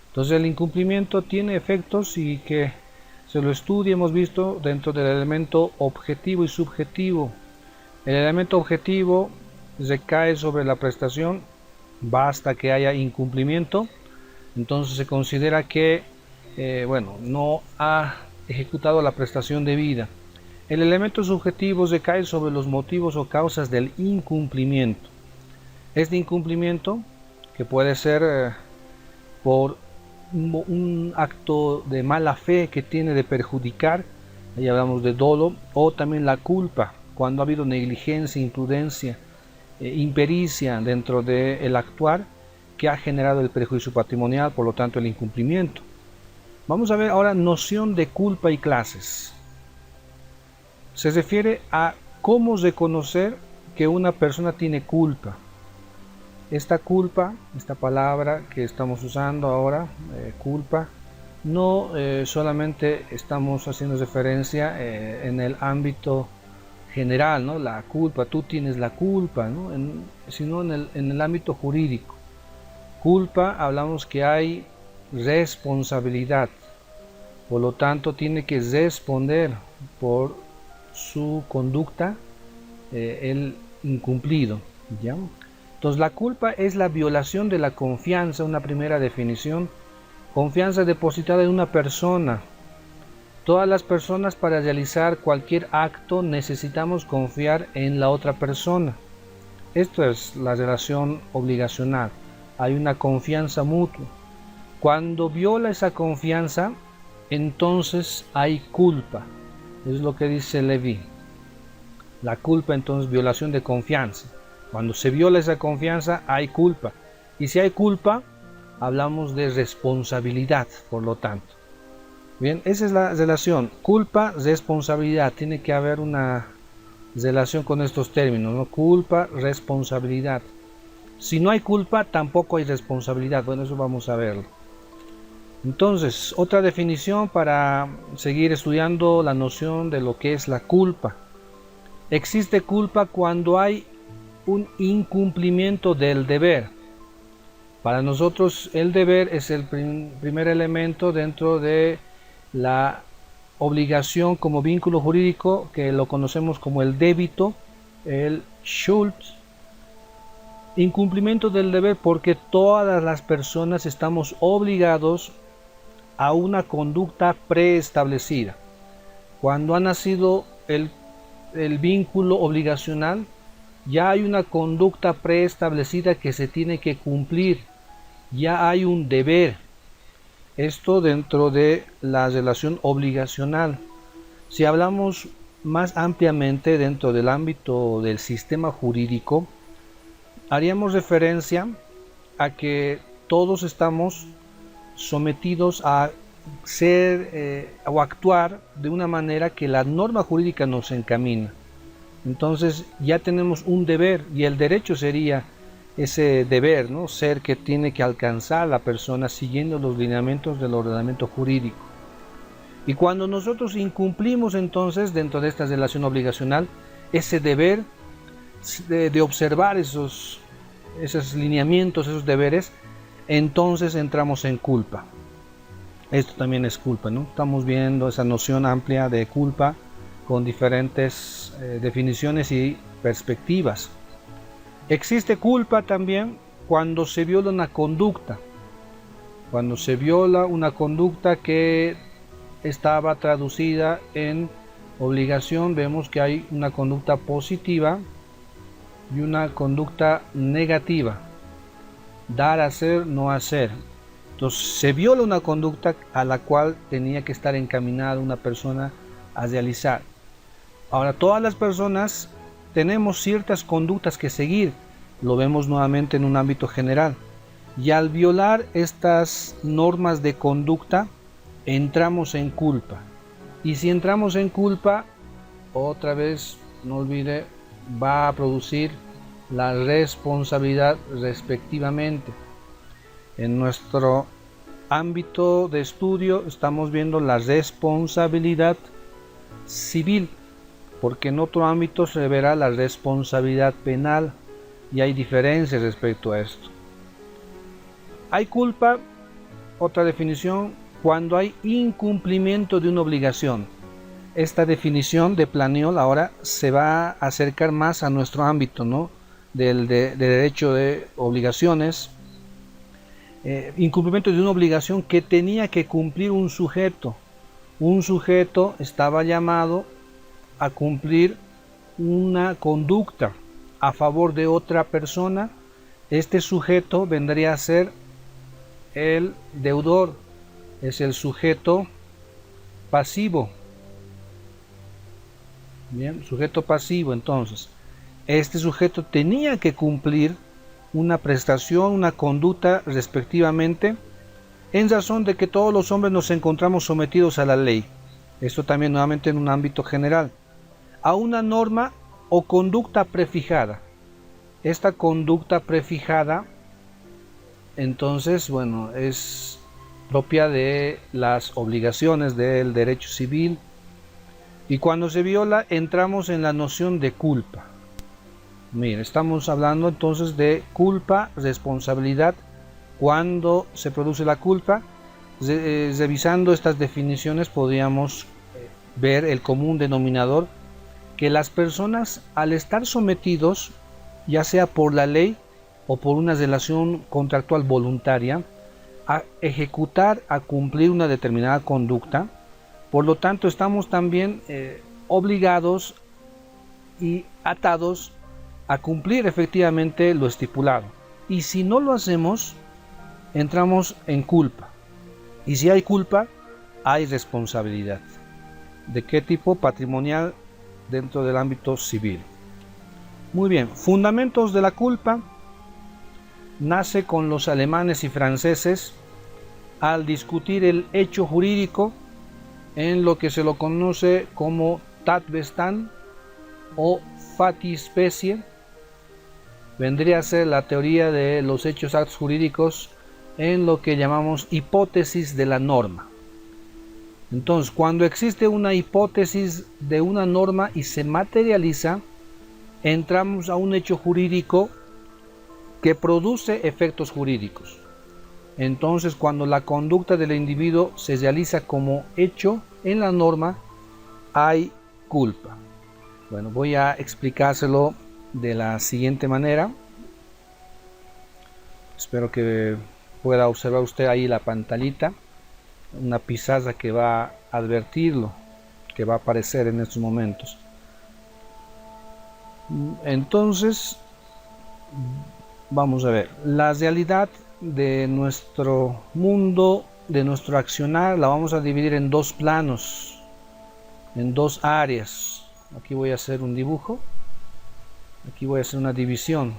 Entonces el incumplimiento tiene efectos y que se lo estudia, hemos visto dentro del elemento objetivo y subjetivo. El elemento objetivo recae sobre la prestación, basta que haya incumplimiento, entonces se considera que no ha ejecutado la prestación debida. El elemento subjetivo recae sobre los motivos o causas del incumplimiento. Este incumplimiento, que puede ser por un acto de mala fe que tiene de perjudicar, ahí hablamos de dolo, o también la culpa, cuando ha habido negligencia, imprudencia, impericia dentro del actuar que ha generado el perjuicio patrimonial, por lo tanto el incumplimiento. Vamos a ver ahora noción de culpa y clases. Se refiere a cómo reconocer que una persona tiene culpa. Esta culpa, esta palabra que estamos usando ahora, culpa, no solamente estamos haciendo referencia en el ámbito general, ¿no? La culpa, tú tienes la culpa, ¿no? Sino en el ámbito jurídico. Culpa, hablamos que hay responsabilidad, por lo tanto tiene que responder por su conducta el incumplido, ¿ya? Entonces la culpa es la violación de la confianza, una primera definición. Confianza depositada en una persona. Todas las personas para realizar cualquier acto necesitamos confiar en la otra persona. Esto es la relación obligacional. Hay una confianza mutua. Cuando viola esa confianza, entonces hay culpa. Es lo que dice Leví. La culpa, entonces, violación de confianza. Cuando se viola esa confianza, hay culpa. Y si hay culpa, hablamos de responsabilidad, por lo tanto. Bien, esa es la relación. Culpa, responsabilidad. Tiene que haber una relación con estos términos, ¿no? Culpa, responsabilidad. Si no hay culpa, tampoco hay responsabilidad. Bueno, eso vamos a verlo. Entonces, otra definición para seguir estudiando la noción de lo que es la culpa. Existe culpa cuando hay un incumplimiento del deber. Para nosotros el deber es el primer elemento dentro de la obligación como vínculo jurídico, que lo conocemos como el débito, el Schuld. Incumplimiento del deber porque todas las personas estamos obligados a una conducta preestablecida. Cuando ha nacido el vínculo obligacional, ya hay una conducta preestablecida que se tiene que cumplir, ya hay un deber. Esto dentro de la relación obligacional. Si hablamos más ampliamente dentro del ámbito del sistema jurídico, haríamos referencia a que todos estamos sometidos a ser o actuar de una manera que la norma jurídica nos encamina. Entonces ya tenemos un deber y el derecho sería ese deber, ¿no? Ser que tiene que alcanzar la persona siguiendo los lineamientos del ordenamiento jurídico. Y cuando nosotros incumplimos entonces dentro de esta relación obligacional ese deber de observar esos lineamientos, esos deberes, entonces entramos en culpa. Esto también es culpa, ¿no? Estamos viendo esa noción amplia de culpa con diferentes definiciones y perspectivas. Existe culpa también cuando se viola una conducta. Cuando se viola una conducta que estaba traducida en obligación, vemos que hay una conducta positiva y una conducta negativa. Dar, hacer, no hacer. Entonces se viola una conducta a la cual tenía que estar encaminada una persona a realizar. Ahora, todas las personas tenemos ciertas conductas que seguir, lo vemos nuevamente en un ámbito general. Y al violar estas normas de conducta, entramos en culpa. Y si entramos en culpa, otra vez, no olvide, va a producir la responsabilidad respectivamente. En nuestro ámbito de estudio estamos viendo la responsabilidad civil, porque en otro ámbito se verá la responsabilidad penal y hay diferencias respecto a esto. Hay culpa otra definición, cuando hay incumplimiento de una obligación. Esta definición de Planiol ahora se va a acercar más a nuestro ámbito, ¿no? De derecho de obligaciones. Incumplimiento de una obligación que tenía que cumplir un sujeto. Un sujeto estaba llamado a cumplir una conducta a favor de otra persona. Este sujeto vendría a ser el deudor, es el sujeto pasivo. Bien, sujeto pasivo. Entonces, este sujeto tenía que cumplir una prestación, una conducta respectivamente, en razón de que todos los hombres nos encontramos sometidos a la ley. Esto también nuevamente en un ámbito general. A una norma o conducta prefijada. Esta conducta prefijada, entonces, bueno, es propia de las obligaciones del derecho civil. Y cuando se viola, entramos en la noción de culpa. Mira, estamos hablando entonces de culpa, responsabilidad. Cuando se produce la culpa, revisando estas definiciones podríamos ver el común denominador, que las personas al estar sometidos, ya sea por la ley o por una relación contractual voluntaria, a ejecutar, a cumplir una determinada conducta, por lo tanto estamos también obligados y atados a cumplir efectivamente lo estipulado. Y si no lo hacemos, entramos en culpa. Y si hay culpa, hay responsabilidad. ¿De qué tipo? Patrimonial, dentro del ámbito civil. Muy bien, fundamentos de la culpa. Nace con los alemanes y franceses al discutir el hecho jurídico en lo que se lo conoce como Tatbestand o fatispecie. Vendría a ser la teoría de los hechos actos jurídicos en lo que llamamos hipótesis de la norma. Entonces, cuando existe una hipótesis de una norma y se materializa, entramos a un hecho jurídico que produce efectos jurídicos. Entonces, cuando la conducta del individuo se realiza como hecho en la norma, hay culpa. Bueno, voy a explicárselo de la siguiente manera. Espero que pueda observar usted ahí la pantallita, una pizarra que va a advertirlo, que va a aparecer en estos momentos. Entonces, vamos a ver, la realidad de nuestro mundo, de nuestro accionar, la vamos a dividir en dos planos, en dos áreas. Aquí voy a hacer un dibujo, aquí voy a hacer una división.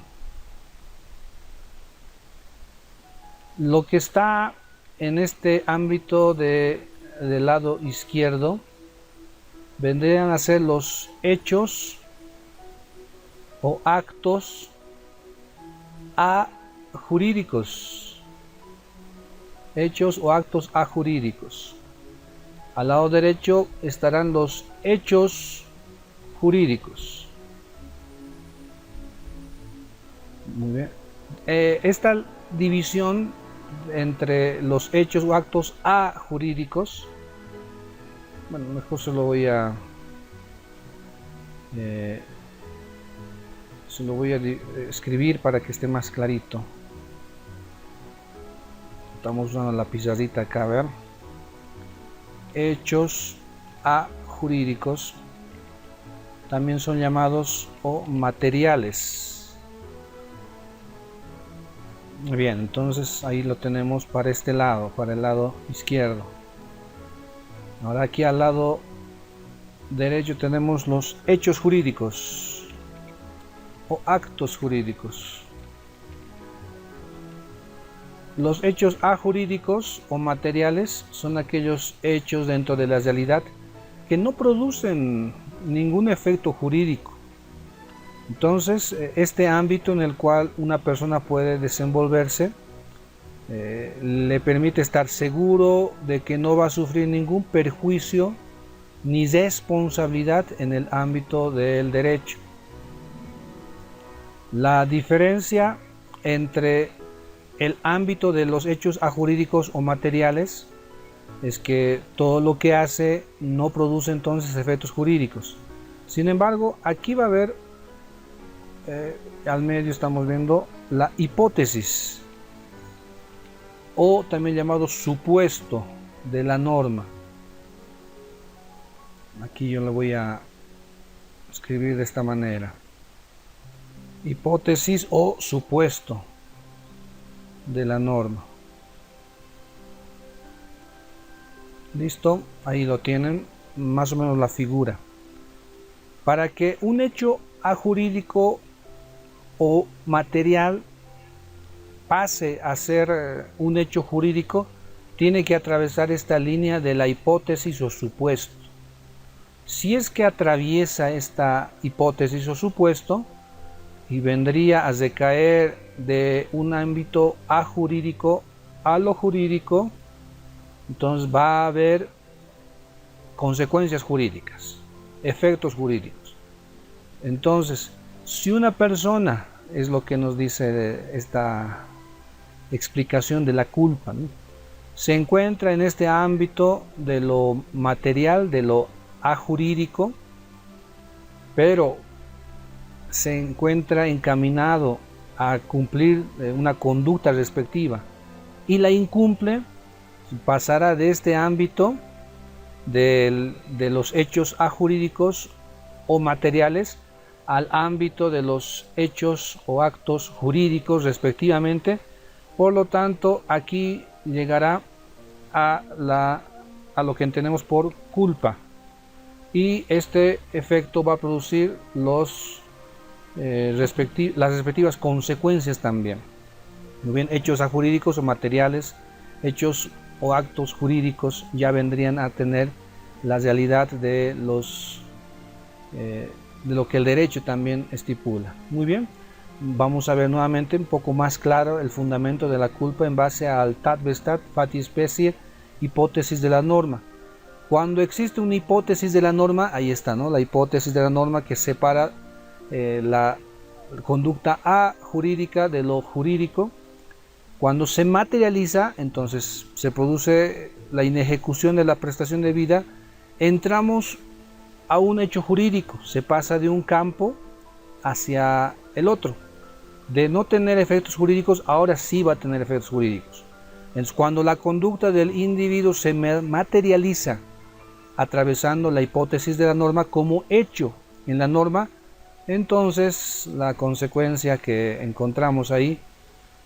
Lo que está en este ámbito del lado izquierdo vendrían a ser los hechos o actos ajurídicos. Hechos o actos ajurídicos. Al lado derecho estarán los hechos jurídicos. Muy bien. Esta división entre los hechos o actos ajurídicos, bueno, mejor se lo voy a escribir para que esté más clarito. Estamos usando la pizarrita acá, a ver. Hechos ajurídicos también son llamados o materiales. Bien, entonces ahí lo tenemos para este lado, para el lado izquierdo. Ahora aquí al lado derecho tenemos los hechos jurídicos o actos jurídicos. Los hechos ajurídicos o materiales son aquellos hechos dentro de la realidad que no producen ningún efecto jurídico. Entonces, este ámbito en el cual una persona puede desenvolverse le permite estar seguro de que no va a sufrir ningún perjuicio ni responsabilidad en el ámbito del derecho. La diferencia entre el ámbito de los hechos ajurídicos o materiales es que todo lo que hace no produce entonces efectos jurídicos. Sin embargo, aquí va a haber, al medio estamos viendo la hipótesis, o también llamado supuesto de la norma. Aquí yo le voy a escribir de esta manera: hipótesis o supuesto de la norma. Listo, ahí lo tienen, más o menos la figura. Para que un hecho ajurídico o material pase a ser un hecho jurídico, tiene que atravesar esta línea de la hipótesis o supuesto. Si es que atraviesa esta hipótesis o supuesto y vendría a decaer de un ámbito ajurídico a lo jurídico, entonces va a haber consecuencias jurídicas, efectos jurídicos. Entonces, si una persona, es lo que nos dice esta explicación de la culpa, ¿no?, se encuentra en este ámbito de lo material, de lo ajurídico, pero se encuentra encaminado a cumplir una conducta respectiva y la incumple, pasará de este ámbito de los hechos ajurídicos o materiales al ámbito de los hechos o actos jurídicos respectivamente. Por lo tanto, aquí llegará a lo que entendemos por culpa, y este efecto va a producir las respectivas consecuencias también. Muy bien, hechos ajurídicos o materiales, hechos o actos jurídicos ya vendrían a tener la realidad de lo que el derecho también estipula. Muy bien, vamos a ver nuevamente un poco más claro el fundamento de la culpa en base al tat vestat fati specie, hipótesis de la norma. Cuando existe una hipótesis de la norma, ahí está, ¿no?, la hipótesis de la norma que separa la conducta ajurídica de lo jurídico. Cuando se materializa, entonces se produce la inejecución de la prestación de vida, entramos a un hecho jurídico, se pasa de un campo hacia el otro. De no tener efectos jurídicos, ahora sí va a tener efectos jurídicos. Entonces, cuando la conducta del individuo se materializa atravesando la hipótesis de la norma como hecho en la norma, entonces la consecuencia que encontramos ahí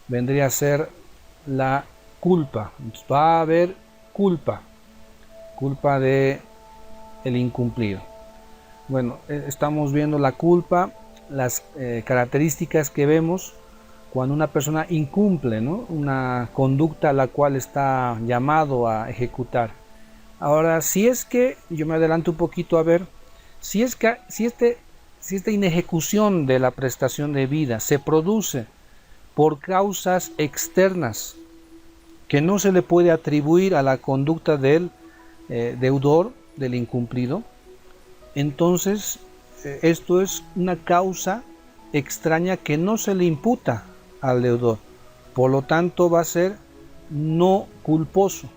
vendría a ser la culpa. Entonces, va a haber culpa de el incumplido. Bueno, estamos viendo la culpa, las características que vemos cuando una persona incumple, ¿no?, una conducta a la cual está llamado a ejecutar. Ahora, si es que, yo me adelanto un poquito a ver, si esta inejecución de la prestación de vida se produce por causas externas que no se le puede atribuir a la conducta del deudor, del incumplido, entonces esto es una causa extraña que no se le imputa al deudor, por lo tanto va a ser no culposo.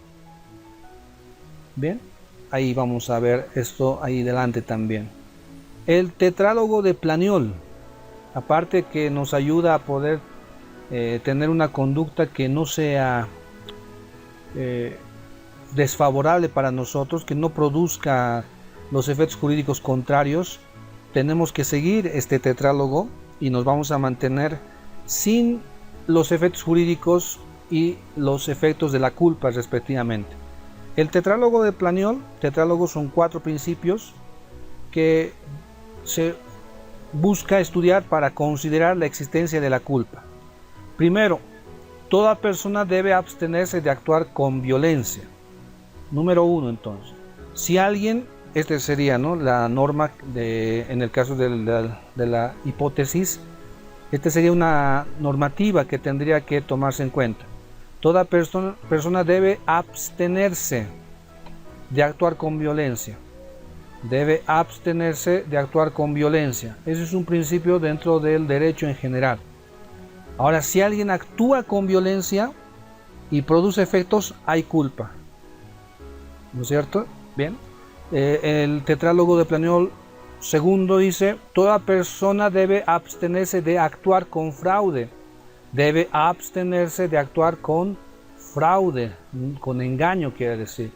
Bien, ahí vamos a ver esto ahí delante también. El tetrálogo de Planiol, aparte que nos ayuda a poder tener una conducta que no sea desfavorable para nosotros, que no produzca los efectos jurídicos contrarios, tenemos que seguir este tetrálogo y nos vamos a mantener sin los efectos jurídicos y los efectos de la culpa respectivamente. El tetrálogo de Planiol, tetrálogo son 4 principios que se busca estudiar para considerar la existencia de la culpa. Primero, toda persona debe abstenerse de actuar con violencia. Número 1, entonces, si alguien, este sería, ¿no?, la norma en el caso de la hipótesis, esta sería una normativa que tendría que tomarse en cuenta. Toda persona debe abstenerse de actuar con violencia. Debe abstenerse de actuar con violencia. Ese es un principio dentro del derecho en general. Ahora, si alguien actúa con violencia y produce efectos, hay culpa. ¿No es cierto? Bien. El tetrálogo de Planiol segundo dice, toda persona debe abstenerse de actuar con fraude. Debe abstenerse de actuar con fraude, con engaño quiere decir.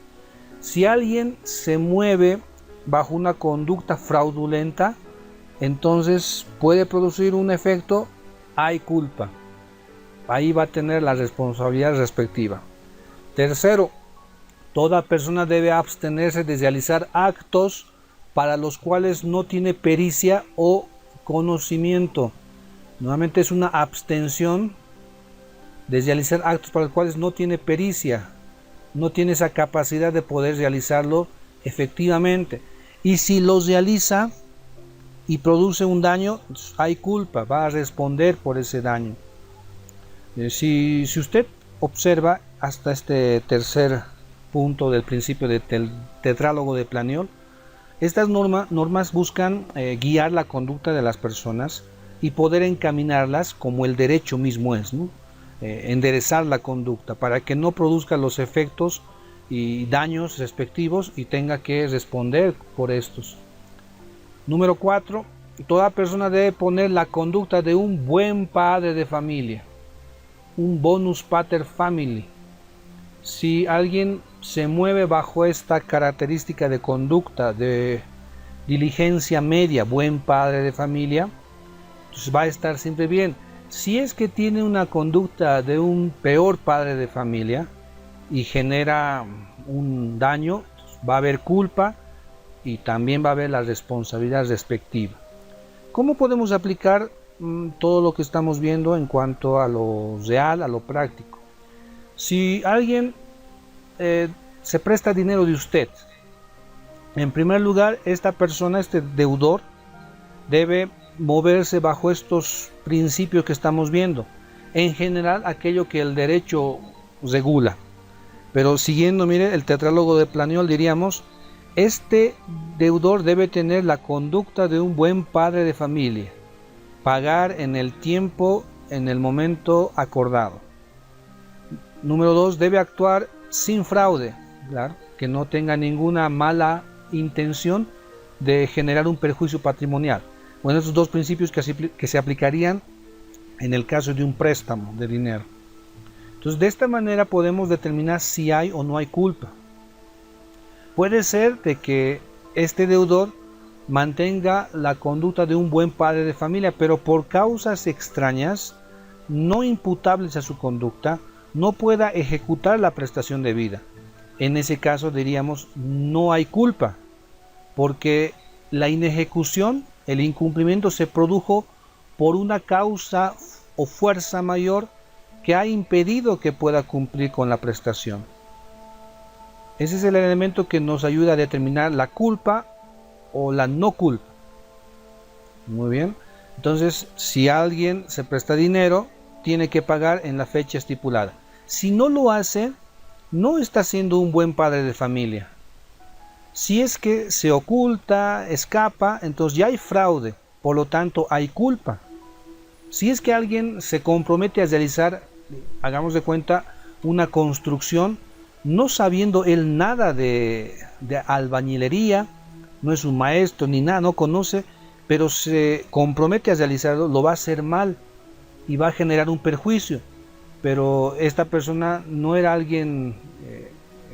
Si alguien se mueve bajo una conducta fraudulenta, entonces puede producir un efecto, hay culpa. Ahí va a tener la responsabilidad respectiva. Tercero, toda persona debe abstenerse de realizar actos para los cuales no tiene pericia o conocimiento. Nuevamente es una abstención de realizar actos para los cuales no tiene pericia, no tiene esa capacidad de poder realizarlo efectivamente. Y si los realiza y produce un daño, hay culpa, va a responder por ese daño. Si usted observa hasta este tercer punto del principio del tetrálogo de Planiol, estas normas buscan guiar la conducta de las personas y poder encaminarlas como el derecho mismo es, ¿no? Enderezar la conducta para que no produzca los efectos y daños respectivos y tenga que responder por estos. Número 4. Toda persona debe poner la conducta de un buen padre de familia, un bonus pater family. Si alguien se mueve bajo esta característica de conducta, de diligencia media, buen padre de familia, entonces va a estar siempre bien. Si es que tiene una conducta de un peor padre de familia y genera un daño, va a haber culpa y también va a haber la responsabilidad respectiva. ¿Cómo podemos aplicar todo lo que estamos viendo en cuanto a lo real, a lo práctico? Si alguien se presta dinero de usted, en primer lugar, esta persona, este deudor, debe moverse bajo estos principios que estamos viendo. En general, aquello que el derecho regula. Pero siguiendo, mire, el tetrálogo de Planiol diríamos, este deudor debe tener la conducta de un buen padre de familia, pagar en el tiempo, en el momento acordado. Número 2, debe actuar sin fraude, claro, que no tenga ninguna mala intención de generar un perjuicio patrimonial. Bueno, esos dos principios que se aplicarían en el caso de un préstamo de dinero. Entonces, de esta manera podemos determinar si hay o no hay culpa. Puede ser de que este deudor mantenga la conducta de un buen padre de familia, pero por causas extrañas, no imputables a su conducta, no pueda ejecutar la prestación debida. En ese caso diríamos no hay culpa, porque la inejecución, el incumplimiento se produjo por una causa o fuerza mayor que ha impedido que pueda cumplir con la prestación. Ese es el elemento que nos ayuda a determinar la culpa o la no culpa. Muy bien. Entonces, si alguien se presta dinero, tiene que pagar en la fecha estipulada. Si no lo hace, no está siendo un buen padre de familia. Si es que se oculta, escapa, entonces ya hay fraude, por lo tanto hay culpa. Si es que alguien se compromete a realizar, hagamos de cuenta, una construcción, no sabiendo él nada de albañilería, no es un maestro ni nada, no conoce, pero se compromete a realizarlo, lo va a hacer mal y va a generar un perjuicio. Pero esta persona no era alguien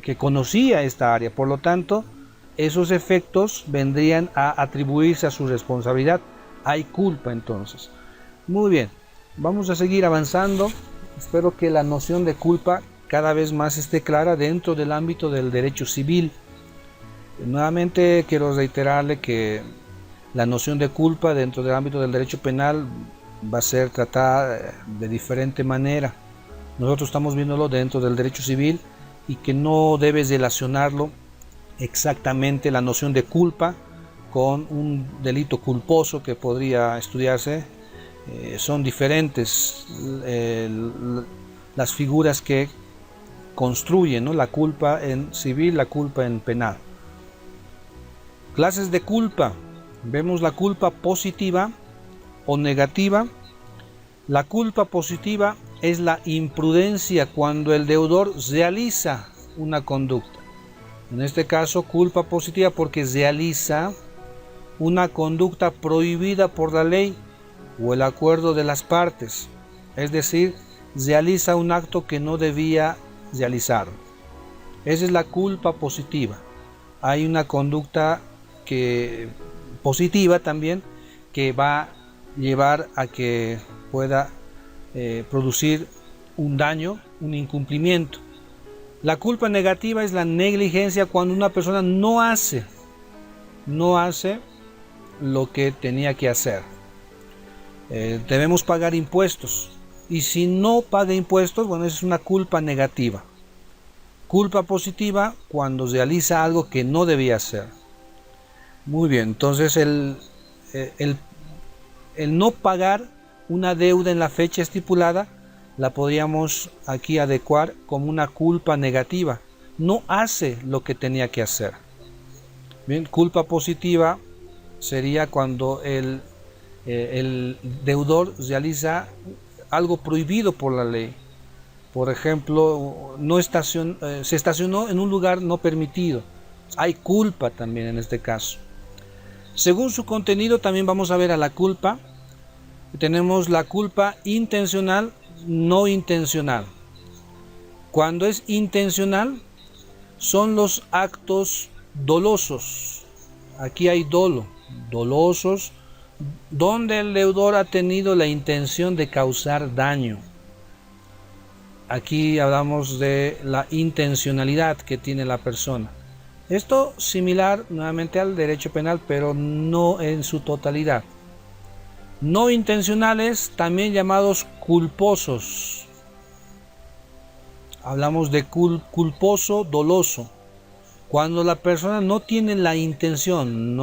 que conocía esta área, por lo tanto, esos efectos vendrían a atribuirse a su responsabilidad. Hay culpa entonces. Muy bien, vamos a seguir avanzando. Espero que la noción de culpa cada vez más esté clara dentro del ámbito del derecho civil. Nuevamente quiero reiterarle que la noción de culpa dentro del ámbito del derecho penal va a ser tratada de diferente manera. Nosotros estamos viéndolo dentro del derecho civil y que no debes relacionarlo exactamente la noción de culpa con un delito culposo que podría estudiarse. Son diferentes las figuras que construyen, ¿no?, la culpa en civil, la culpa en penal. Clases de culpa. Vemos la culpa positiva o negativa. La culpa positiva es la imprudencia cuando el deudor realiza una conducta. En este caso, culpa positiva porque realiza una conducta prohibida por la ley o el acuerdo de las partes, es decir, realiza un acto que no debía realizar. Esa es la culpa positiva. Hay una conducta positiva también que va a llevar a que pueda producir un daño, un incumplimiento. La culpa negativa es la negligencia cuando una persona no hace lo que tenía que hacer. Debemos pagar impuestos y si no paga impuestos, bueno, esa es una culpa negativa. Culpa positiva cuando realiza algo que no debía hacer. Muy bien, entonces el no pagar una deuda en la fecha estipulada la podríamos aquí adecuar como una culpa negativa. No hace lo que tenía que hacer. Bien, culpa positiva sería cuando el deudor realiza algo prohibido por la ley. Por ejemplo, se estacionó en un lugar no permitido. Hay culpa también en este caso. Según su contenido también vamos a ver a la culpa. Tenemos la culpa intencional, no intencional. Cuando es intencional, son los actos dolosos. Aquí hay dolosos, donde el deudor ha tenido la intención de causar daño. Aquí hablamos de la intencionalidad que tiene la persona. Esto similar nuevamente al derecho penal, pero no en su totalidad. No intencionales, también llamados culposos. Hablamos de culposo, doloso. Cuando la persona no tiene la intención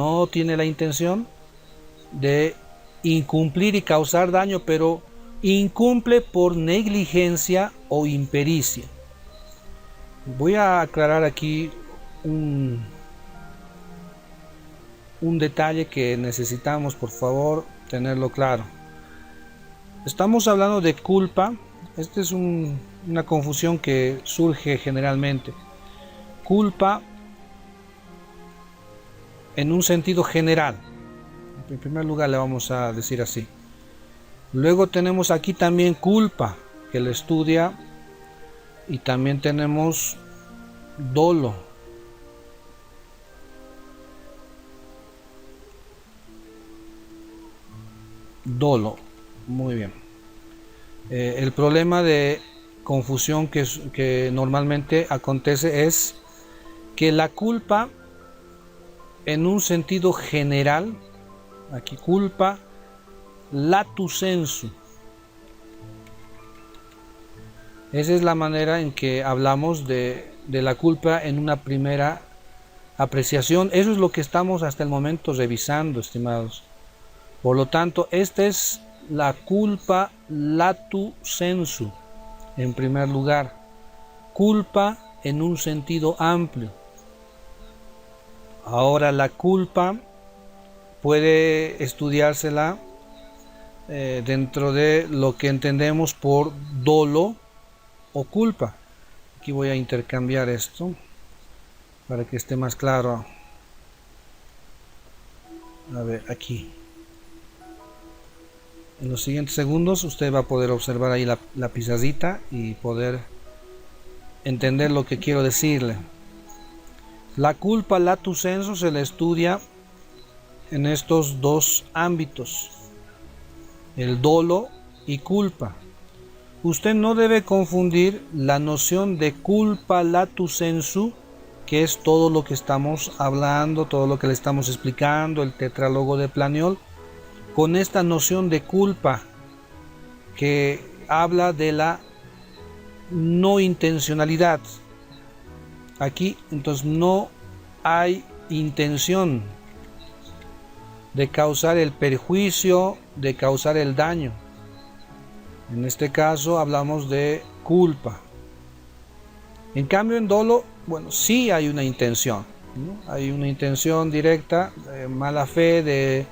de incumplir y causar daño, pero incumple por negligencia o impericia. Voy a aclarar aquí un detalle que necesitamos, por favor, tenerlo claro. Estamos hablando de culpa. Esta es una confusión que surge generalmente. Culpa en un sentido general. En primer lugar le vamos a decir así. Luego tenemos aquí también culpa, que le estudia, y también tenemos dolo. Dolo, muy bien. El problema de confusión que normalmente acontece es que la culpa en un sentido general, aquí culpa latu sensu, esa es la manera en que hablamos de la culpa en una primera apreciación. Eso es lo que estamos hasta el momento revisando, estimados. Por lo tanto, esta es la culpa latu sensu, en primer lugar. Culpa en un sentido amplio. Ahora, la culpa puede estudiársela dentro de lo que entendemos por dolo o culpa. Aquí voy a intercambiar esto para que esté más claro. A ver, aquí. En los siguientes segundos usted va a poder observar ahí la pizarrita y poder entender lo que quiero decirle. La culpa latu sensu se le estudia en estos dos ámbitos, el dolo y culpa. Usted no debe confundir la noción de culpa latu sensu, que es todo lo que estamos hablando, todo lo que le estamos explicando, el tetrálogo de Planiol, con esta noción de culpa que habla de la no intencionalidad. Aquí entonces no hay intención de causar el perjuicio, de causar el daño. En este caso hablamos de culpa. En cambio en dolo, bueno, sí hay una intención, ¿no? Hay una intención directa, mala fe de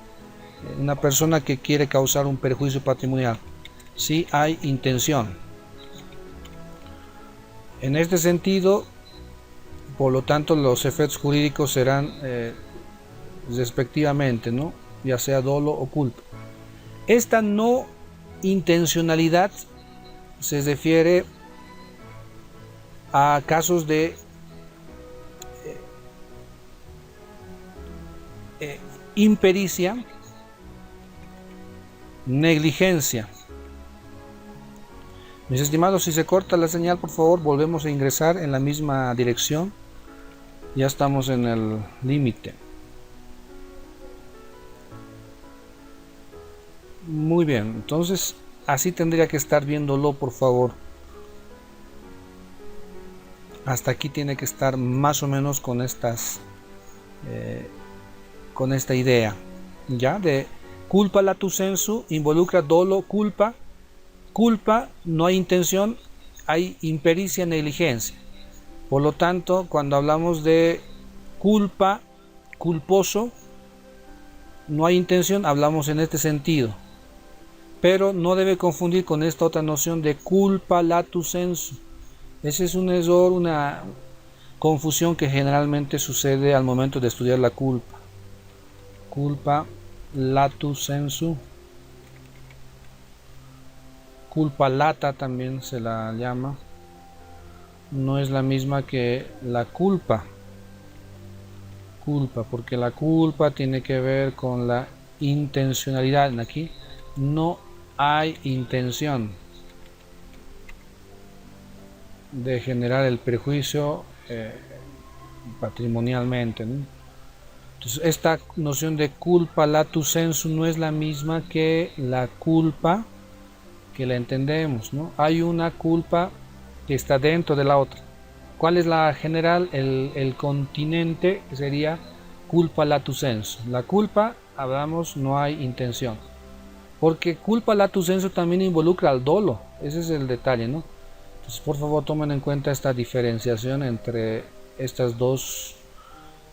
una persona que quiere causar un perjuicio patrimonial. si hay intención. En este sentido, por lo tanto, los efectos jurídicos serán respectivamente, ¿no? Ya sea dolo o culpa. Esta no intencionalidad se refiere a casos de impericia, negligencia. Mis estimados, si se corta la señal, por favor, volvemos a ingresar en la misma dirección. Ya estamos en el límite. Muy bien, entonces así tendría que estar viéndolo, por favor. Hasta aquí tiene que estar más o menos con estas con esta idea, ya, de culpa lato sensu involucra dolo, culpa. Culpa, no hay intención, hay impericia, negligencia. Por lo tanto, cuando hablamos de culpa, culposo, no hay intención, hablamos en este sentido. Pero no debe confundir con esta otra noción de culpa lato sensu. Ese es un error, una confusión que generalmente sucede al momento de estudiar la culpa. Culpa lato sensu. Culpa lata también se la llama. No es la misma que la culpa. Culpa, porque la culpa tiene que ver con la intencionalidad. Aquí no hay intención de generar el perjuicio patrimonialmente, ¿no? Entonces, esta noción de culpa lato sensu no es la misma que la culpa que la entendemos, ¿no? Hay una culpa que está dentro de la otra. ¿Cuál es la general? El continente sería culpa lato sensu. La culpa, hablamos, no hay intención. Porque culpa lato sensu también involucra al dolo. Ese es el detalle, ¿no? Entonces, por favor, tomen en cuenta esta diferenciación entre estas dos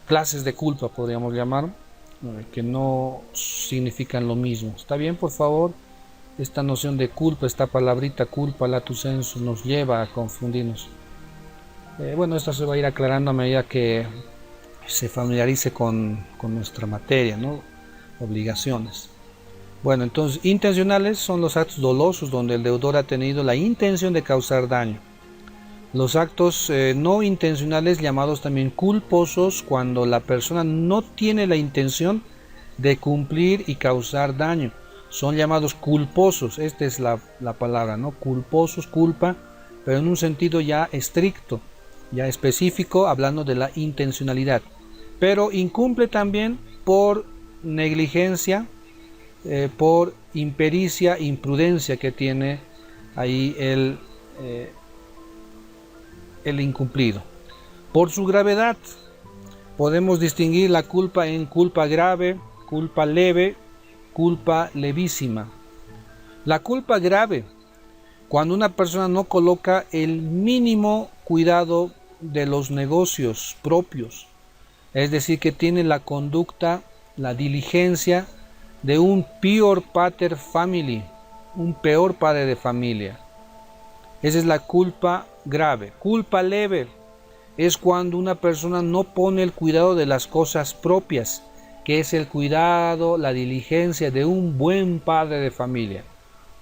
clases de culpa, podríamos llamar, que no significan lo mismo. ¿Está bien, por favor? Esta noción de culpa, esta palabrita culpa, lato sensu, nos lleva a confundirnos. Bueno, esto se va a ir aclarando a medida que se familiarice con nuestra materia, ¿no? Obligaciones. Bueno, entonces, intencionales son los actos dolosos donde el deudor ha tenido la intención de causar daño. Los actos no intencionales, llamados también culposos, cuando la persona no tiene la intención de cumplir y causar daño. Son llamados culposos, esta es la palabra, ¿no? Culposos, culpa, pero en un sentido ya estricto, ya específico, hablando de la intencionalidad. Pero incumple también por negligencia, por impericia, imprudencia que tiene ahí el incumplido. Por su gravedad, podemos distinguir la culpa en culpa grave, culpa leve, culpa levísima. La culpa grave, cuando una persona no coloca el mínimo cuidado de los negocios propios, es decir, que tiene la conducta, la diligencia de un pior pater family, un peor padre de familia. Esa es la culpa grave. Culpa leve es cuando una persona no pone el cuidado de las cosas propias, que es el cuidado, la diligencia de un buen padre de familia,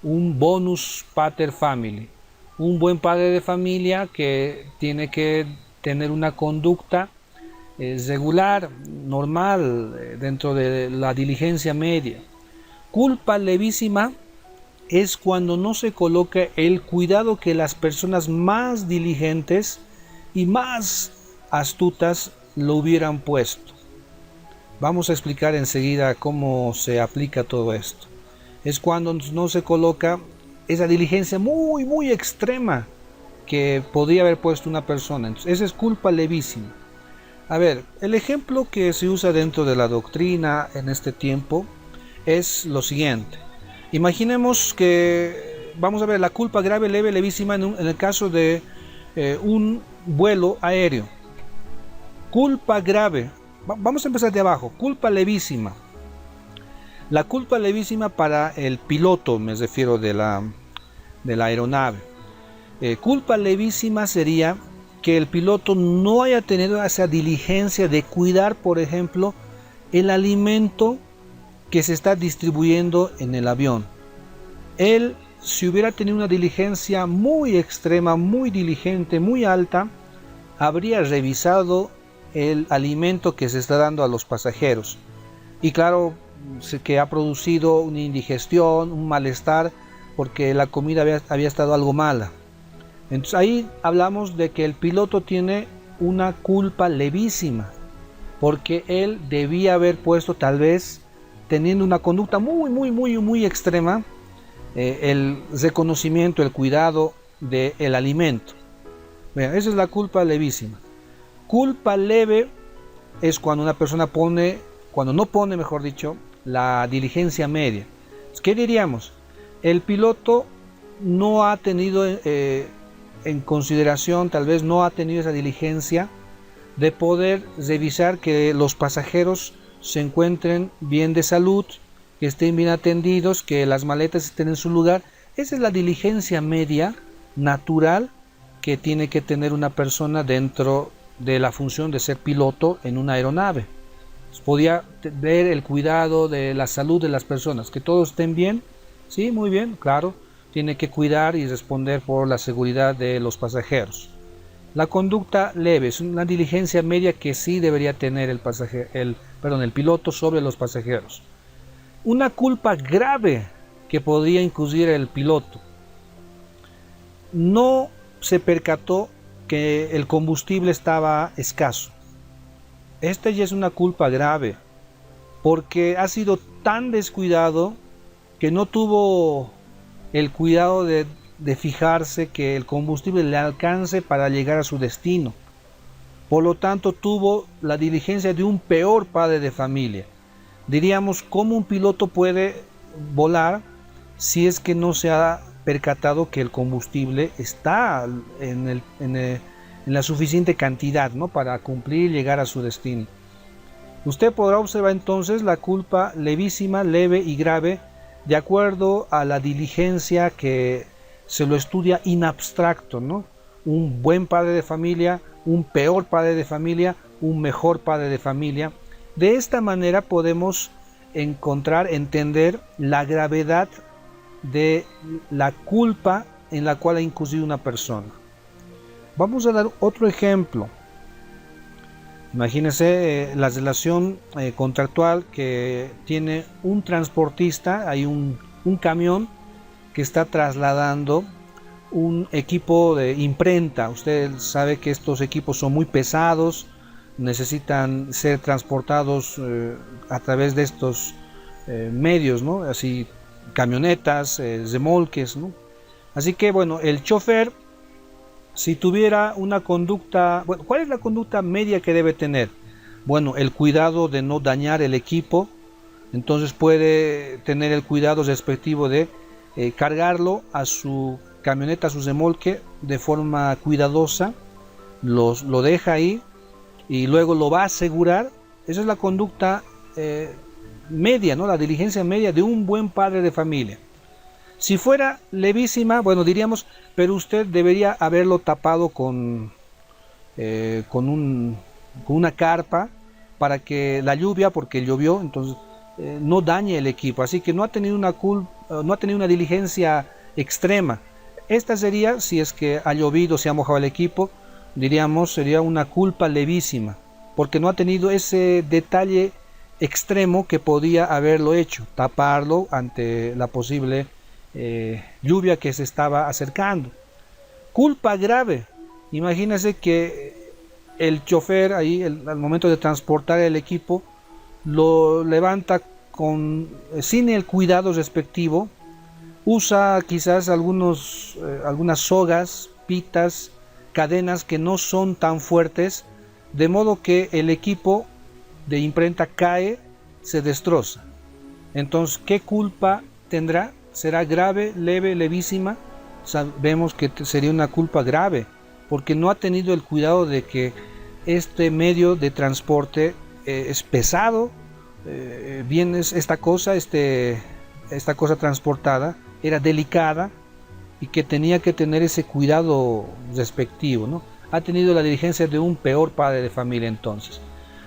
un bonus pater family, un buen padre de familia que tiene que tener una conducta regular, normal, dentro de la diligencia media. Culpa levísima es cuando no se coloca el cuidado que las personas más diligentes y más astutas lo hubieran puesto. Vamos a explicar enseguida cómo se aplica todo esto. Es cuando no se coloca esa diligencia muy, muy extrema que podría haber puesto una persona. Entonces, esa es culpa levísima. A ver, el ejemplo que se usa dentro de la doctrina en este tiempo es lo siguiente. Imaginemos que, vamos a ver, la culpa grave, leve, levísima en el caso de un vuelo aéreo. Culpa grave. Vamos a empezar de abajo. Culpa levísima. La culpa levísima para el piloto, me refiero de la de la aeronave. Culpa levísima sería que el piloto no haya tenido esa diligencia de cuidar, por ejemplo, el alimento que se está distribuyendo en el avión. Él, si hubiera tenido una diligencia muy extrema, muy diligente, muy alta, habría revisado el alimento que se está dando a los pasajeros. Y claro, que ha producido una indigestión, un malestar, porque la comida había estado algo mala. Entonces ahí hablamos de que el piloto tiene una culpa levísima, porque él debía haber puesto, tal vez teniendo una conducta muy extrema, el reconocimiento, el cuidado del alimento. Bien, esa es la culpa levísima. Culpa leve es cuando una persona cuando no pone, mejor dicho, la diligencia media. ¿Qué diríamos? El piloto no ha tenido en consideración, tal vez no ha tenido esa diligencia de poder revisar que los pasajeros se encuentren bien de salud, que estén bien atendidos, que las maletas estén en su lugar. Esa es la diligencia media natural que tiene que tener una persona dentro de la función de ser piloto en una aeronave. Podía ver el cuidado de la salud de las personas, que todos estén bien. Sí, muy bien, claro. Tiene que cuidar y responder por la seguridad de los pasajeros. La conducta leve es una diligencia media que sí debería tener el piloto sobre los pasajeros. Una culpa grave que podría incurrir el piloto: no se percató que el combustible estaba escaso. Esta ya es una culpa grave, porque ha sido tan descuidado que no tuvo el cuidado de fijarse que el combustible le alcance para llegar a su destino. Por lo tanto, tuvo la diligencia de un peor padre de familia. Diríamos, ¿cómo un piloto puede volar si es que no se ha percatado que el combustible está en la suficiente cantidad, ¿no?, para cumplir y llegar a su destino? Usted podrá observar entonces la culpa levísima, leve y grave de acuerdo a la diligencia que se lo estudia in abstracto, ¿no? Un buen padre de familia, un peor padre de familia, un mejor padre de familia. De esta manera podemos entender la gravedad de la culpa en la cual ha incurrido una persona. Vamos a dar otro ejemplo. Imagínense la relación contractual que tiene un transportista. Hay un camión que está trasladando un equipo de imprenta. Usted sabe que estos equipos son muy pesados, necesitan ser transportados a través de estos medios, ¿no? Así, camionetas, remolques, ¿no? Así que bueno, el chofer, si tuviera una conducta, bueno, ¿cuál es la conducta media que debe tener? Bueno, el cuidado de no dañar el equipo. Entonces puede tener el cuidado respectivo de cargarlo a su camioneta, a su remolque, de forma cuidadosa, lo deja ahí y luego lo va a asegurar. Esa es la conducta media, ¿no? La diligencia media de un buen padre de familia. Si fuera levísima, bueno, diríamos, pero usted debería haberlo tapado con una carpa para que la lluvia, porque llovió, entonces no dañe el equipo. Así que no ha tenido una diligencia extrema. Esta sería, si es que ha llovido, se ha mojado el equipo, diríamos, sería una culpa levísima, porque no ha tenido ese detalle extremo que podía haberlo hecho, taparlo ante la posible lluvia que se estaba acercando. Culpa grave: imagínese que el chofer ahí, al momento de transportar el equipo, lo levanta sin el cuidado respectivo, usa quizás algunas sogas, pitas, cadenas que no son tan fuertes, de modo que el equipo de imprenta cae, se destroza. Entonces, ¿qué culpa tendrá? ¿Será grave, leve, levísima? Sabemos que sería una culpa grave, porque no ha tenido el cuidado de que este medio de transporte es pesado. Bien, esta cosa transportada era delicada, y que tenía que tener ese cuidado respectivo, ¿no? Ha tenido la diligencia de un peor padre de familia entonces.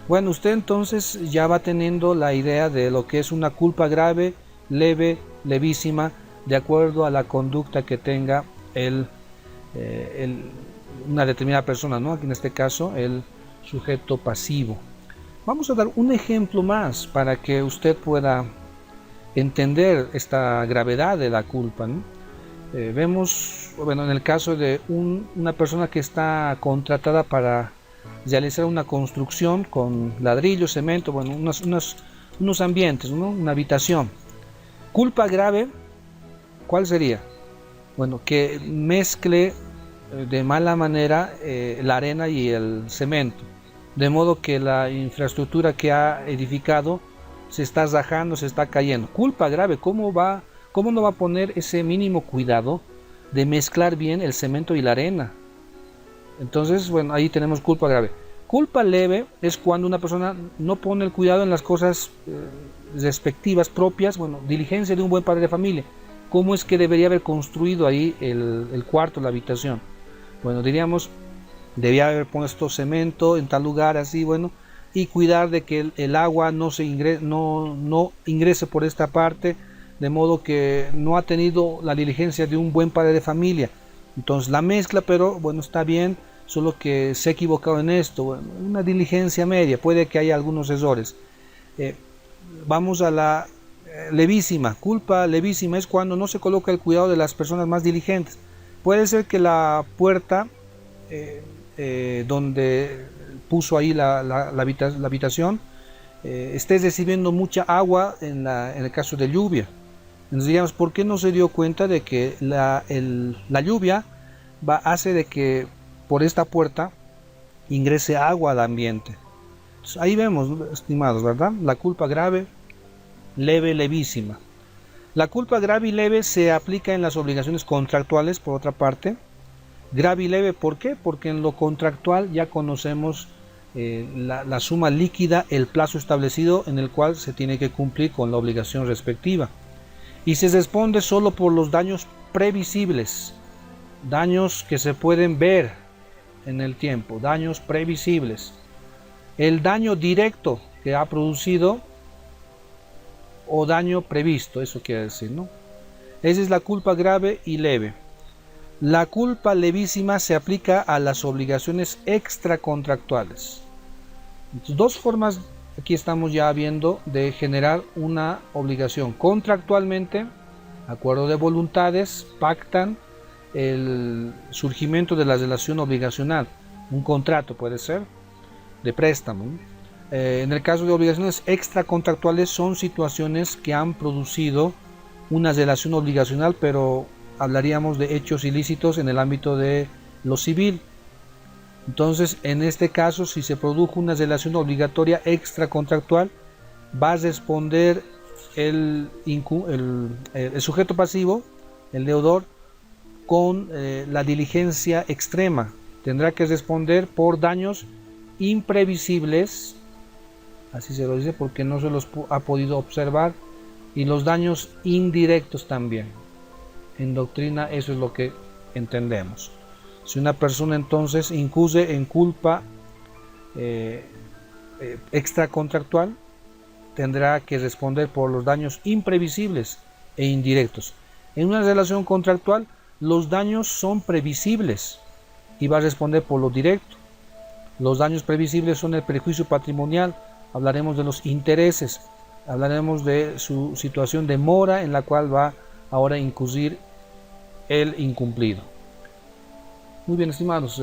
Bueno, usted entonces ya va teniendo la idea de lo que es una culpa grave, leve, levísima, de acuerdo a la conducta que tenga una determinada persona, ¿no? En este caso, el sujeto pasivo. Vamos a dar un ejemplo más para que usted pueda entender esta gravedad de la culpa, ¿no? Vemos, bueno, en el caso de una persona que está contratada para realizar una construcción con ladrillo, cemento, bueno, unos ambientes, ¿no? Una habitación. Culpa grave, ¿cuál sería? Bueno, que mezcle de mala manera la arena y el cemento, de modo que la infraestructura que ha edificado se está rajando, se está cayendo. Culpa grave, ¿cómo no va a poner ese mínimo cuidado de mezclar bien el cemento y la arena? Entonces, bueno, ahí tenemos culpa grave. Culpa leve es cuando una persona no pone el cuidado en las cosas respectivas, propias, bueno, diligencia de un buen padre de familia. ¿Cómo es que debería haber construido ahí el cuarto, la habitación? Bueno, diríamos, debía haber puesto cemento en tal lugar, así, bueno, y cuidar de que el agua no ingrese por esta parte, de modo que no ha tenido la diligencia de un buen padre de familia. Entonces la mezcla, pero bueno, está bien, solo que se ha equivocado en esto, bueno, una diligencia media, puede que haya algunos errores. Vamos a la levísima. Culpa levísima es cuando no se coloca el cuidado de las personas más diligentes. Puede ser que la puerta donde puso ahí la habitación esté recibiendo mucha agua en el caso de lluvia. Entonces digamos, ¿por qué no se dio cuenta de que la lluvia hace de que por esta puerta ingrese agua al ambiente? Entonces, ahí vemos, estimados, ¿verdad? La culpa grave, leve, levísima. La culpa grave y leve se aplica en las obligaciones contractuales, por otra parte. Grave y leve, ¿por qué? Porque en lo contractual ya conocemos la suma líquida, el plazo establecido en el cual se tiene que cumplir con la obligación respectiva. Y se responde solo por los daños previsibles, daños que se pueden ver en el tiempo, daños previsibles. El daño directo que ha producido o daño previsto, eso quiere decir, ¿no? Esa es la culpa grave y leve. La culpa levísima se aplica a las obligaciones extracontractuales. Entonces, dos formas aquí estamos ya viendo de generar una obligación. Contractualmente, acuerdo de voluntades, pactan el surgimiento de la relación obligacional. Un contrato puede ser de préstamo. En el caso de obligaciones extracontractuales son situaciones que han producido una relación obligacional, pero hablaríamos de hechos ilícitos en el ámbito de lo civil. Entonces, en este caso, si se produjo una relación obligatoria extracontractual, va a responder el sujeto pasivo, el deudor, con la diligencia extrema. Tendrá que responder por daños imprevisibles, así se lo dice porque no se los ha podido observar, y los daños indirectos también. En doctrina eso es lo que entendemos. Si una persona entonces incurre en culpa extracontractual, tendrá que responder por los daños imprevisibles e indirectos. En una relación contractual, los daños son previsibles y va a responder por lo directo. Los daños previsibles son el perjuicio patrimonial, hablaremos de los intereses, hablaremos de su situación de mora en la cual va ahora a incurrir el incumplido. Muy bien, estimados,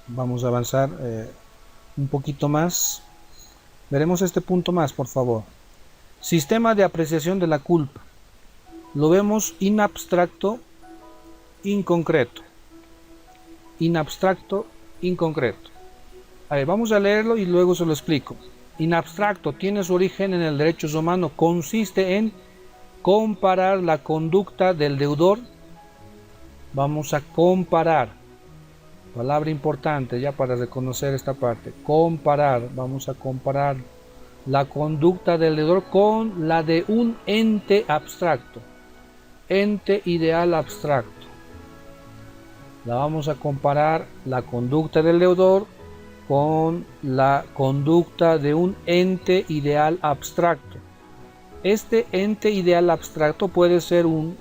vamos a avanzar un poquito más. Veremos este punto más, por favor. Sistema de apreciación de la culpa. Lo vemos in abstracto, in concreto. In abstracto, in concreto. A ver, vamos a leerlo y luego se lo explico. In abstracto tiene su origen en el derecho romano. Consiste en comparar la conducta del deudor. Vamos a comparar. Palabra importante ya para reconocer esta parte. Comparar. Vamos a comparar la conducta del deudor con la de un ente abstracto. ente ideal abstracto. La vamos a comparar la conducta del deudor con la conducta de un ente ideal abstracto. Este ente ideal abstracto puede ser un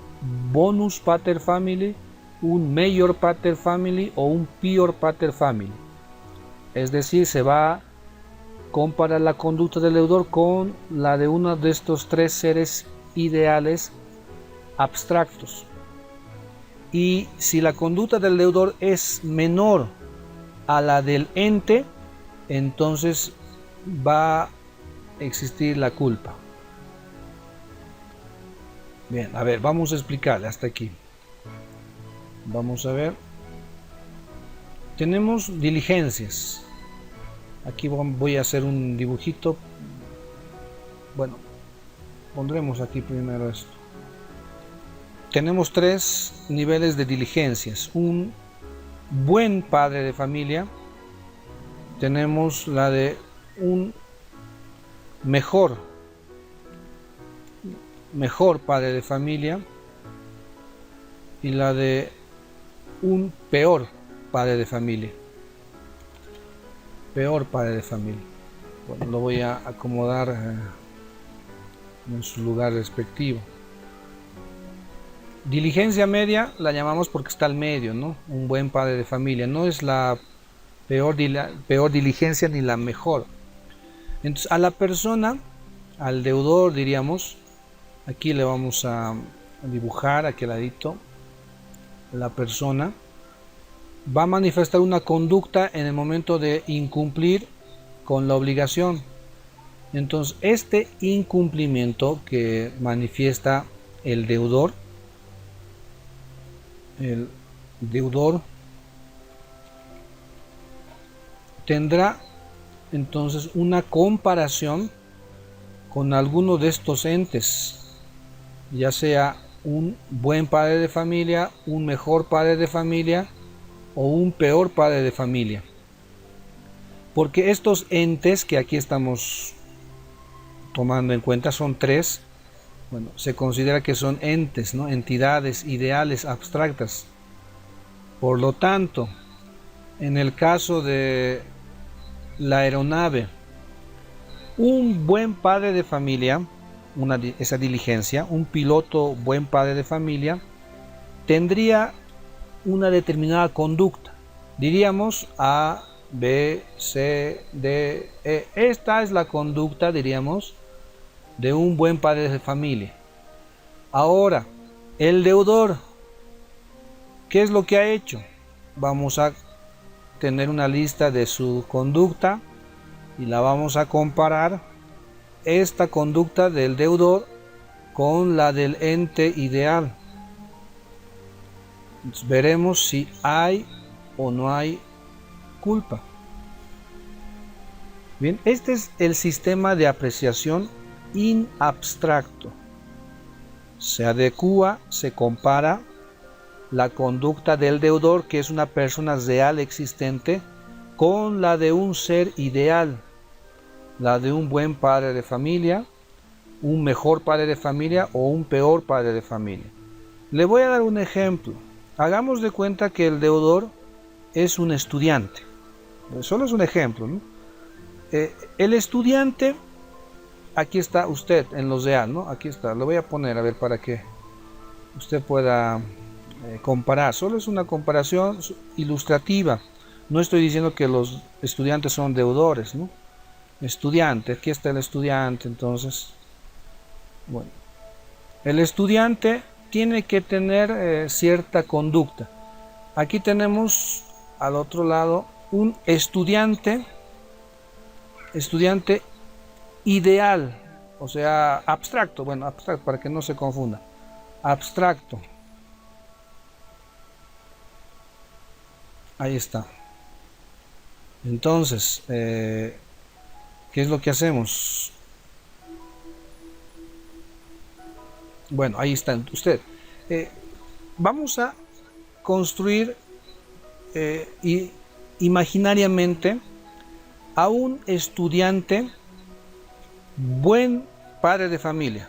bonus pater family, un major pater family o un pure pater family. Es decir, se va a comparar la conducta del deudor con la de uno de estos tres seres ideales abstractos. Y si la conducta del deudor es menor a la del ente, entonces va a existir la culpa. Bien, a ver, vamos a explicarle hasta aquí. Vamos a ver. Tenemos diligencias. Aquí voy a hacer un dibujito. Bueno, pondremos aquí primero esto. Tenemos tres niveles de diligencias. Un buen padre de familia. Tenemos la de un mejor padre de familia y la de un peor padre de familia. Peor padre de familia. Bueno, lo voy a acomodar en su lugar respectivo. Diligencia media la llamamos porque está al medio, ¿no? Un buen padre de familia. No es la peor diligencia ni la mejor. Entonces, a la persona, al deudor, diríamos, aquí le vamos a dibujar aquí al ladito, la persona va a manifestar una conducta en el momento de incumplir con la obligación. Entonces, este incumplimiento que manifiesta el deudor tendrá entonces una comparación con alguno de estos entes, ya sea un buen padre de familia, un mejor padre de familia o un peor padre de familia. Porque estos entes que aquí estamos tomando en cuenta son tres. Bueno, se considera que son entes, ¿no? Entidades ideales abstractas. Por lo tanto, en el caso de la aeronave, un buen padre de familia, esa diligencia, un piloto buen padre de familia, tendría una determinada conducta. Diríamos A, B, C, D, E. Esta es la conducta, diríamos, de un buen padre de familia. Ahora, el deudor, ¿qué es lo que ha hecho? Vamos a tener una lista de su conducta y la vamos a comparar, esta conducta del deudor con la del ente ideal. Entonces, veremos si hay o no hay culpa. Bien, este es el sistema de apreciación in abstracto. Se adecua, se compara la conducta del deudor, que es una persona real existente, con la de un ser ideal, la de un buen padre de familia, un mejor padre de familia o un peor padre de familia. Le voy a dar un ejemplo. Hagamos de cuenta que el deudor es un estudiante. Solo es un ejemplo, ¿no? El estudiante, aquí está usted en lo real, ¿no? Aquí está, lo voy a poner a ver para que usted pueda comparar. Solo es una comparación ilustrativa. No estoy diciendo que los estudiantes son deudores, ¿no? Estudiante, aquí está el estudiante, entonces, bueno, el estudiante tiene que tener cierta conducta. Aquí tenemos al otro lado un estudiante ideal, o sea, abstracto, bueno, abstracto para que no se confunda, abstracto. Ahí está. Entonces, ¿qué es lo que hacemos? Bueno, ahí está usted. Vamos a construir imaginariamente a un estudiante buen padre de familia.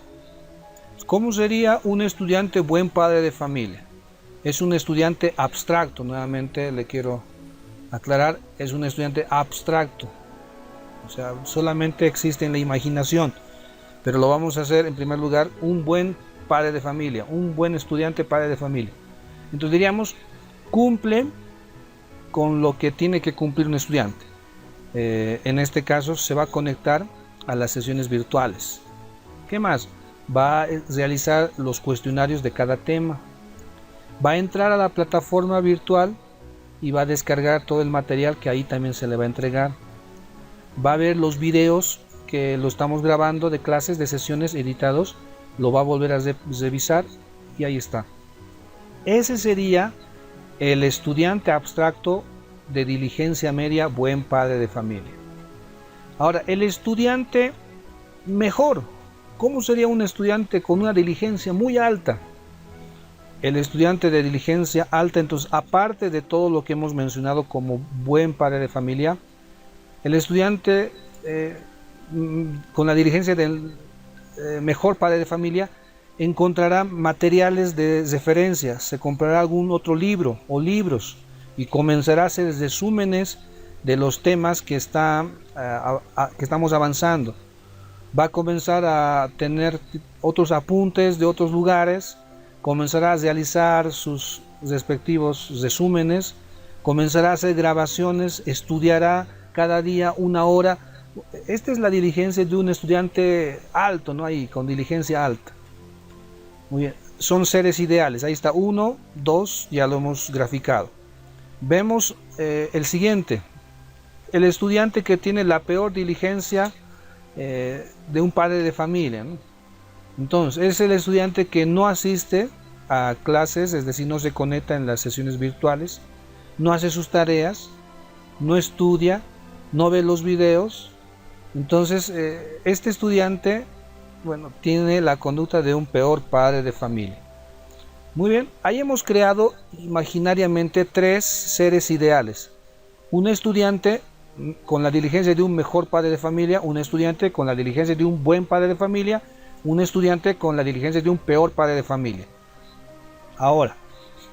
¿Cómo sería un estudiante buen padre de familia? Es un estudiante abstracto, nuevamente le quiero aclarar, es un estudiante abstracto, o sea, solamente existe en la imaginación, pero lo vamos a hacer en primer lugar un buen padre de familia, un buen estudiante padre de familia. Entonces diríamos, cumple con lo que tiene que cumplir un estudiante. En este caso se va a conectar a las sesiones virtuales. ¿Qué más? Va a realizar los cuestionarios de cada tema. Va a entrar a la plataforma virtual y va a descargar todo el material que ahí también se le va a entregar. Va a ver los videos que lo estamos grabando de clases, de sesiones editados, lo va a volver a revisar y ahí está. Ese sería el estudiante abstracto de diligencia media, buen padre de familia. Ahora, el estudiante mejor. ¿Cómo sería un estudiante con una diligencia muy alta? El estudiante de diligencia alta, entonces, aparte de todo lo que hemos mencionado como buen padre de familia, el estudiante con la diligencia del mejor padre de familia encontrará materiales de referencia, se comprará algún otro libro o libros y comenzará a hacer resúmenes de los temas que estamos avanzando. Va a comenzar a tener otros apuntes de otros lugares, comenzará a realizar sus respectivos resúmenes, comenzará a hacer grabaciones, estudiará cada día 1 hora. Esta es la diligencia de un estudiante alto, ¿no? Ahí, con diligencia alta. Muy bien, son seres ideales. Ahí está 1, 2, ya lo hemos graficado. Vemos el siguiente, el estudiante que tiene la peor diligencia de un padre de familia, ¿no? Entonces, es el estudiante que no asiste a clases, es decir, no se conecta en las sesiones virtuales, no hace sus tareas, no estudia, no ve los videos. Entonces, este estudiante, bueno, tiene la conducta de un peor padre de familia. Muy bien, ahí hemos creado imaginariamente 3 seres ideales. Un estudiante con la diligencia de un mejor padre de familia, un estudiante con la diligencia de un buen padre de familia, un estudiante con la diligencia de un peor padre de familia. Ahora,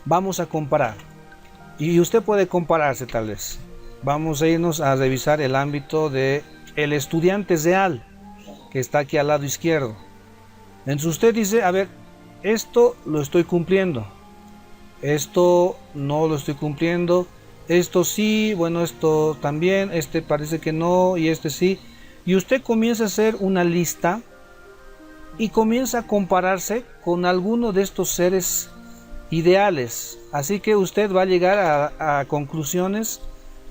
vamos a comparar. Y usted puede compararse tal vez. Vamos a irnos a revisar el ámbito de el estudiante real, que está aquí al lado izquierdo. Entonces usted dice, a ver, esto lo estoy cumpliendo, esto no lo estoy cumpliendo, esto sí, bueno, esto también, este parece que no y este sí. Y usted comienza a hacer una lista y comienza a compararse con alguno de estos seres ideales. Así que usted va a llegar a conclusiones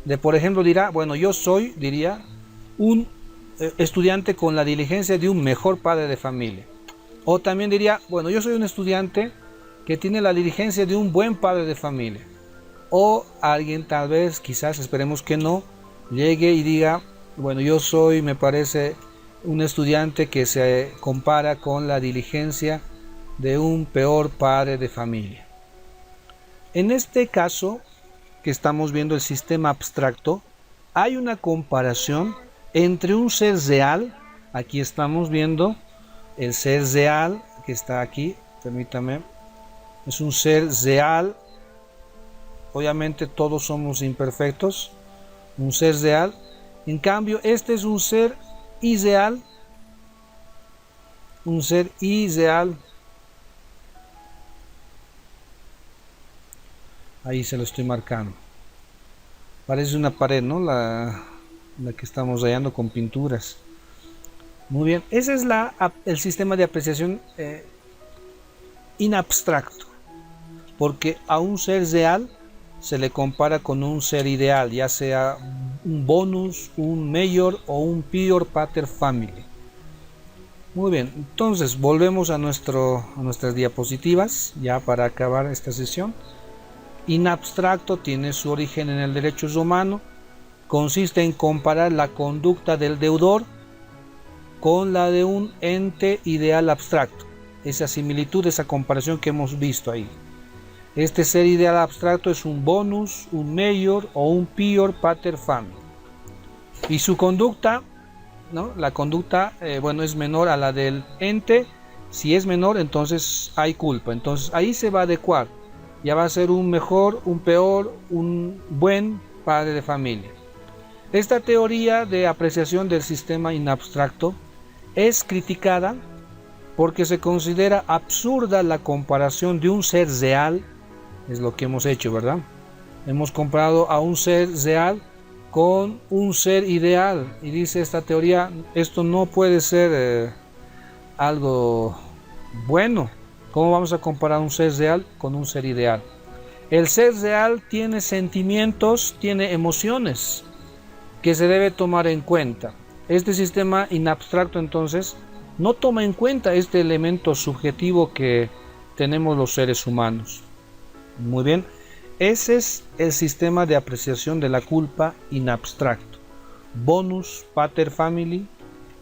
de, por ejemplo, dirá, bueno, yo soy, diría, un estudiante con la diligencia de un mejor padre de familia. O también diría, bueno, yo soy un estudiante que tiene la diligencia de un buen padre de familia. O alguien tal vez, quizás esperemos que no, llegue y diga, bueno, yo soy, me parece, un estudiante que se compara con la diligencia de un peor padre de familia. En este caso, que estamos viendo el sistema abstracto, hay una comparación entre un ser real, aquí estamos viendo el ser real que está aquí, permítame, es un ser real, obviamente todos somos imperfectos, un ser real, en cambio este es un ser irreal, ahí se lo estoy marcando, parece una pared, ¿no? La que estamos rayando con pinturas. Muy bien, ese es el sistema de apreciación in abstracto, porque a un ser real se le compara con un ser ideal, ya sea un bonus, un mayor o un pure pater family. Muy bien, entonces volvemos a nuestras diapositivas ya para acabar esta sesión. In abstracto tiene su origen en el derecho romano, consiste en comparar la conducta del deudor con la de un ente ideal abstracto. Esa similitud, esa comparación que hemos visto ahí. Este ser ideal abstracto es un bonus, un mayor o un pure pater family. Y su conducta, ¿no? La conducta, bueno, es menor a la del ente Si es menor, entonces hay culpa. Entonces ahí se va a adecuar. Ya va a ser un mejor, un peor, un buen padre de familia. Esta teoría de apreciación del sistema inabstracto es criticada porque se considera absurda la comparación de un ser real, es lo que hemos hecho, ¿verdad? Hemos comparado a un ser real con un ser ideal, y dice esta teoría, esto no puede ser algo bueno. ¿Cómo vamos a comparar un ser real con un ser ideal? El ser real tiene sentimientos, tiene emociones que se debe tomar en cuenta. Este sistema inabstracto entonces no toma en cuenta este elemento subjetivo que tenemos los seres humanos. Muy bien, ese es el sistema de apreciación de la culpa inabstracto. Bonus pater family,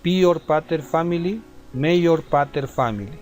pior pater family, mayor pater family.